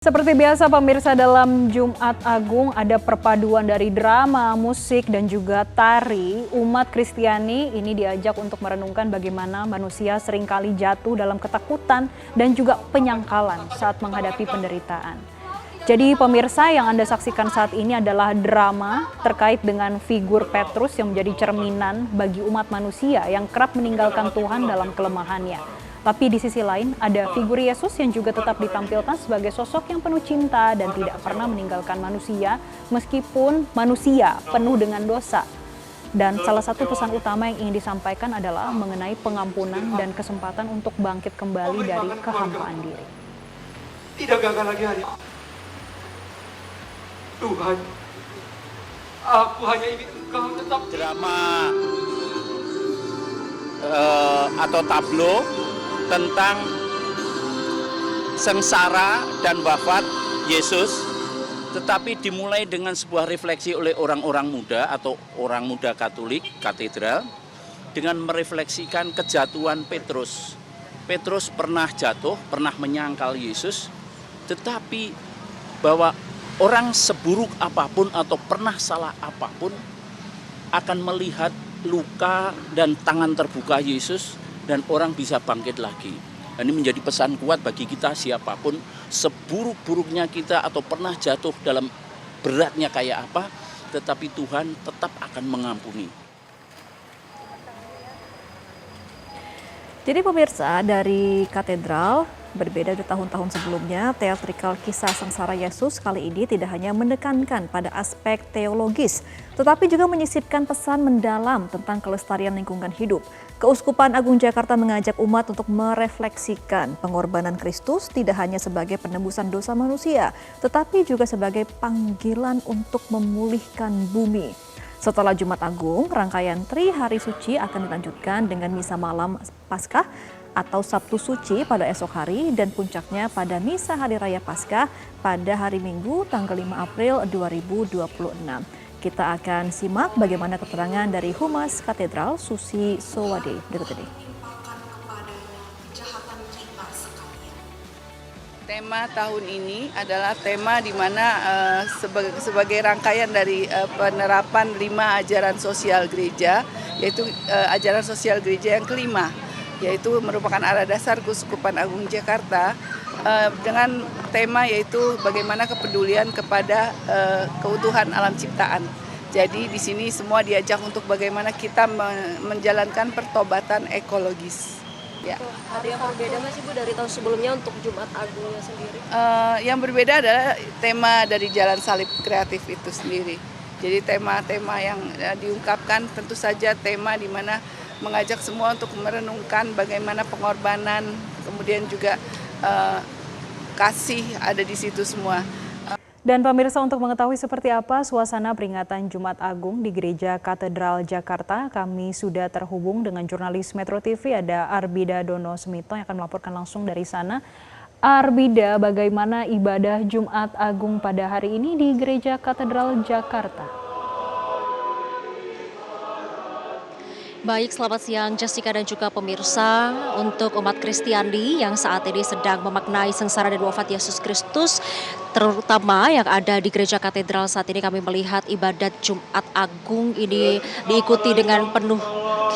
Seperti biasa pemirsa, dalam Jumat Agung ada perpaduan dari drama, musik, dan juga tari. Umat Kristiani ini diajak untuk merenungkan bagaimana manusia seringkali jatuh dalam ketakutan dan juga penyangkalan saat menghadapi penderitaan. Jadi pemirsa, yang Anda saksikan saat ini adalah drama terkait dengan figur Petrus yang menjadi cerminan bagi umat manusia yang kerap meninggalkan Tuhan dalam kelemahannya. Tapi di sisi lain ada figur Yesus yang juga tetap ditampilkan sebagai sosok yang penuh cinta dan tidak pernah meninggalkan manusia meskipun manusia penuh dengan dosa. Dan salah satu pesan utama yang ingin disampaikan adalah mengenai pengampunan dan kesempatan untuk bangkit kembali dari kehampaan diri. Tidak gagal lagi hari Tuhan, aku hanya ingin Engkau tetap. Drama atau tablo tentang sengsara dan wafat Yesus, tetapi dimulai dengan sebuah refleksi oleh orang-orang muda atau orang muda Katolik katedral dengan merefleksikan kejatuhan Petrus. Petrus pernah jatuh, pernah menyangkal Yesus, tetapi bahwa orang seburuk apapun atau pernah salah apapun akan melihat luka dan tangan terbuka Yesus dan orang bisa bangkit lagi. Dan ini menjadi pesan kuat bagi kita, siapapun seburuk-buruknya kita atau pernah jatuh dalam beratnya kayak apa, tetapi Tuhan tetap akan mengampuni. Jadi pemirsa, dari katedral berbeda dari tahun-tahun sebelumnya, teatrikal kisah sengsara Yesus kali ini tidak hanya menekankan pada aspek teologis, tetapi juga menyisipkan pesan mendalam tentang kelestarian lingkungan hidup. Keuskupan Agung Jakarta mengajak umat untuk merefleksikan pengorbanan Kristus tidak hanya sebagai penebusan dosa manusia, tetapi juga sebagai panggilan untuk memulihkan bumi. Setelah Jumat Agung, rangkaian Tri Hari Suci akan dilanjutkan dengan Misa Malam Paskah atau Sabtu Suci pada esok hari dan puncaknya pada Misa Hari Raya Paskah pada hari Minggu tanggal 5 April 2026. Kita akan simak bagaimana keterangan dari Humas Katedral Susi Sowade berikut ini. Tema tahun ini adalah tema di mana sebagai rangkaian dari penerapan 5 ajaran sosial gereja, yaitu ajaran sosial gereja yang kelima, yaitu merupakan arah dasar Keuskupan Agung Jakarta dengan tema yaitu bagaimana kepedulian kepada keutuhan alam ciptaan. Jadi di sini semua diajak untuk bagaimana kita menjalankan pertobatan ekologis. Ya. Ada yang berbeda nggak sih Bu dari tahun sebelumnya untuk Jumat Agungnya sendiri? Yang berbeda adalah tema dari Jalan Salib Kreatif itu sendiri. Jadi tema-tema yang diungkapkan tentu saja tema di mana mengajak semua untuk merenungkan bagaimana pengorbanan, kemudian juga kasih ada di situ semua. Dan pemirsa, untuk mengetahui seperti apa suasana peringatan Jumat Agung di Gereja Katedral Jakarta, kami sudah terhubung dengan jurnalis Metro TV, ada Arbida Dono Smito yang akan melaporkan langsung dari sana. Arbida, bagaimana ibadah Jumat Agung pada hari ini di Gereja Katedral Jakarta? Baik, selamat siang Jessica dan juga pemirsa. Untuk umat Kristiani yang saat ini sedang memaknai sengsara dan wafat Yesus Kristus, terutama yang ada di Gereja Katedral saat ini, kami melihat ibadat Jumat Agung ini diikuti dengan penuh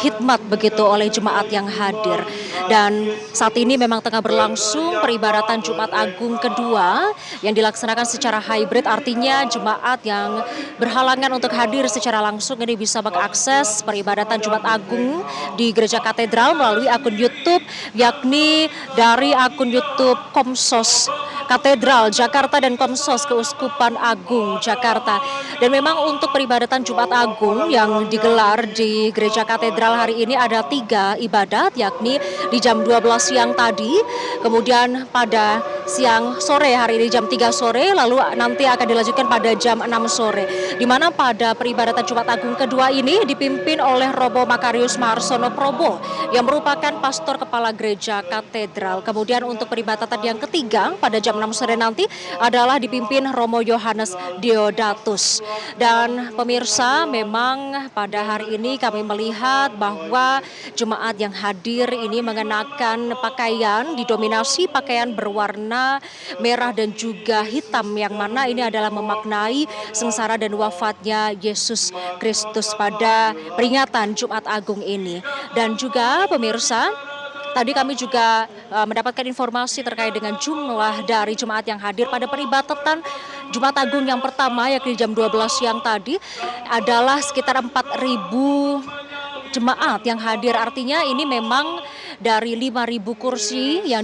hikmat begitu oleh jemaat yang hadir. Dan saat ini memang tengah berlangsung peribadatan Jumat Agung kedua yang dilaksanakan secara hybrid, artinya jemaat yang berhalangan untuk hadir secara langsung ini bisa mengakses peribadatan Jumat Agung di Gereja Katedral melalui akun YouTube, yakni dari akun YouTube Komsos Katedral Jakarta dan Komsos Keuskupan Agung Jakarta. Dan memang untuk peribadatan Jumat Agung yang digelar di Gereja Katedral hari ini ada 3 ibadat, yakni di jam 12 siang tadi, kemudian pada siang sore hari ini jam 3 sore, lalu nanti akan dilanjutkan pada jam 6 sore. Di mana pada peribadatan Jumat Agung kedua ini dipimpin oleh Robo Makarius Maharsono Probo yang merupakan pastor kepala Gereja Katedral. Kemudian untuk peribadatan yang ketiga pada jam 6 6 sore nanti adalah dipimpin Romo Yohanes Diodatus. Dan pemirsa, memang pada hari ini kami melihat bahwa jemaat yang hadir ini mengenakan pakaian didominasi pakaian berwarna merah dan juga hitam, yang mana ini adalah memaknai sengsara dan wafatnya Yesus Kristus pada peringatan Jumat Agung ini. Dan juga pemirsa, tadi kami juga mendapatkan informasi terkait dengan jumlah dari jemaat yang hadir pada peribadatan Jumat Agung yang pertama, yakni jam 12 siang tadi, adalah sekitar 4.000 jemaat yang hadir. Artinya ini memang dari 5.000 kursi yang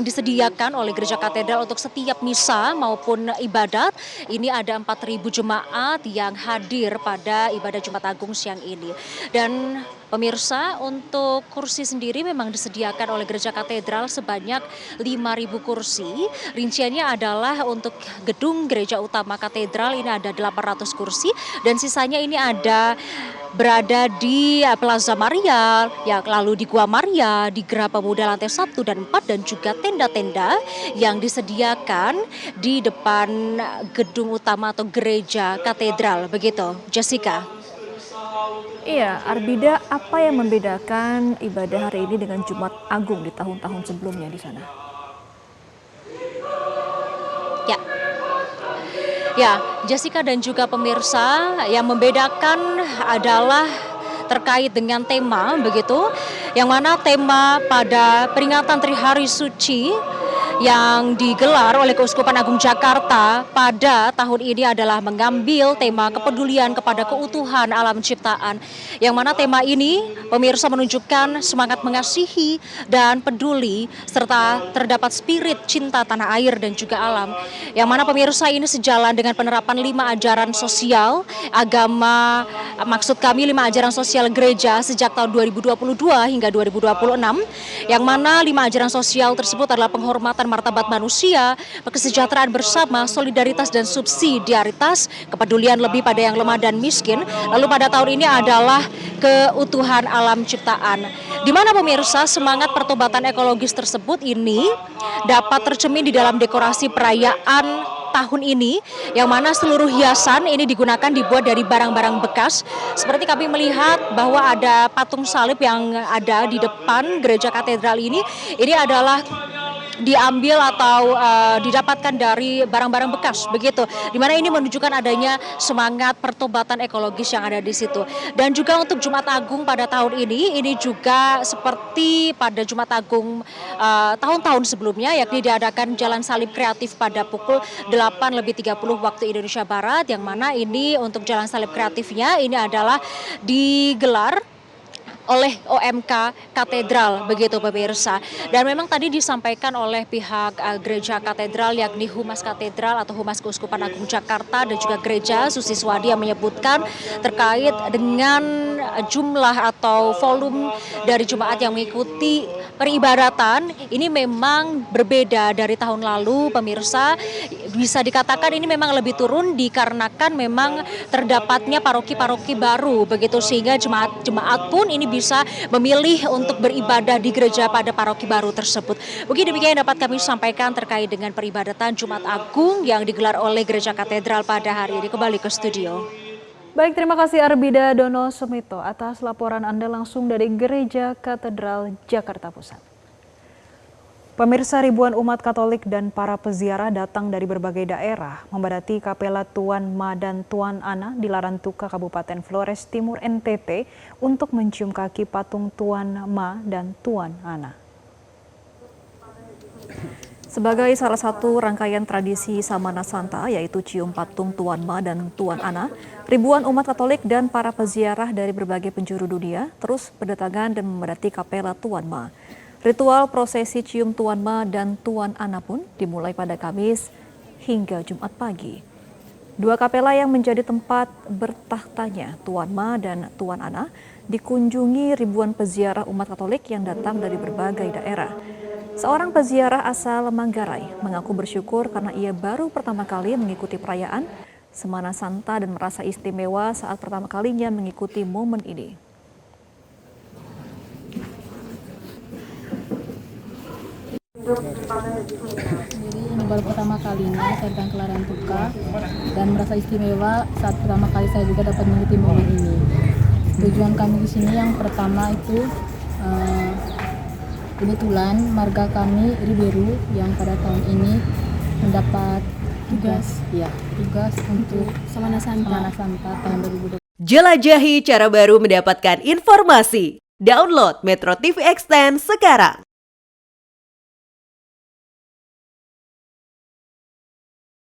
disediakan oleh Gereja Katedral untuk setiap misa maupun ibadat, ini ada 4.000 jemaat yang hadir pada ibadah Jumat Agung siang ini. Dan pemirsa, untuk kursi sendiri memang disediakan oleh Gereja Katedral sebanyak 5.000 kursi. Rinciannya adalah untuk gedung Gereja Utama Katedral ini ada 800 kursi, dan sisanya ini ada berada di Plaza Maria, ya, lalu di Gua Maria, di Geraha Pemuda lantai 1 dan 4, dan juga tenda-tenda yang disediakan di depan gedung utama atau gereja katedral. Begitu, Jessica. Iya, Arbida, apa yang membedakan ibadah hari ini dengan Jumat Agung di tahun-tahun sebelumnya di sana? Ya, Jessica dan juga pemirsa, yang membedakan adalah terkait dengan tema, begitu, yang mana tema pada peringatan Trihari Suci yang digelar oleh Keuskupan Agung Jakarta pada tahun ini adalah mengambil tema kepedulian kepada keutuhan alam ciptaan, yang mana tema ini pemirsa menunjukkan semangat mengasihi dan peduli serta terdapat spirit cinta tanah air dan juga alam, yang mana pemirsa ini sejalan dengan penerapan 5 ajaran sosial agama, maksud kami 5 ajaran sosial gereja sejak tahun 2022 hingga 2026, yang mana 5 ajaran sosial tersebut adalah penghormatan martabat manusia, kesejahteraan bersama, solidaritas dan subsidiaritas, kepedulian lebih pada yang lemah dan miskin. Lalu pada tahun ini adalah keutuhan alam ciptaan, di mana pemirsa semangat pertobatan ekologis tersebut ini dapat tercermin di dalam dekorasi perayaan tahun ini, yang mana seluruh hiasan ini dibuat dari barang-barang bekas. Seperti kami melihat bahwa ada patung salib yang ada di depan gereja katedral ini adalah diambil atau didapatkan dari barang-barang bekas, begitu, dimana ini menunjukkan adanya semangat pertobatan ekologis yang ada di situ. Dan juga untuk Jumat Agung pada tahun ini juga seperti pada Jumat Agung tahun-tahun sebelumnya, yakni diadakan jalan salib kreatif pada pukul 8:30 waktu Indonesia Barat, yang mana ini untuk jalan salib kreatifnya ini adalah digelar oleh OMK Katedral, begitu pemirsa. Dan memang tadi disampaikan oleh pihak Gereja Katedral, yakni Humas Katedral atau Humas Keuskupan Agung Jakarta dan juga Gereja Susi Swadi, yang menyebutkan terkait dengan jumlah atau volume dari jemaat yang mengikuti peribadatan ini memang berbeda dari tahun lalu, pemirsa. Bisa dikatakan ini memang lebih turun dikarenakan memang terdapatnya paroki-paroki baru, begitu, sehingga jemaat pun ini bisa memilih untuk beribadah di gereja pada paroki baru tersebut. Mungkin demikian yang dapat kami sampaikan terkait dengan peribadatan Jumat Agung yang digelar oleh Gereja Katedral pada hari ini. Kembali ke studio. Baik, terima kasih Arbida Dono Sumito atas laporan Anda langsung dari Gereja Katedral Jakarta Pusat. Pemirsa, ribuan umat Katolik dan para peziarah datang dari berbagai daerah membadati Kapela Tuan Ma dan Tuan Ana di Larantuka, Kabupaten Flores Timur, NTT untuk mencium kaki patung Tuan Ma dan Tuan Ana. Sebagai salah satu rangkaian tradisi Samana Santa, yaitu cium patung Tuan Ma dan Tuan Ana, ribuan umat Katolik dan para peziarah dari berbagai penjuru dunia terus berdatangan dan memadati Kapela Tuan Ma. Ritual prosesi cium Tuan Ma dan Tuan Ana pun dimulai pada Kamis hingga Jumat pagi. Dua kapela yang menjadi tempat bertahtanya Tuan Ma dan Tuan Ana dikunjungi ribuan peziarah umat Katolik yang datang dari berbagai daerah. Seorang peziarah asal Manggarai mengaku bersyukur karena ia baru pertama kali mengikuti perayaan Samana Santa dan merasa istimewa saat pertama kalinya mengikuti momen ini. untuk baru pertama kalinya saya datang ke Larian Tuka dan merasa istimewa saat pertama kali saya juga dapat mengikuti momen ini. Tujuan kami di sini yang pertama itu kebetulan marga kami Riberu yang pada tahun ini mendapat tugas untuk Samana Santa tahun 2020. Jelajahi cara baru mendapatkan informasi. Download Metro TV Extend sekarang.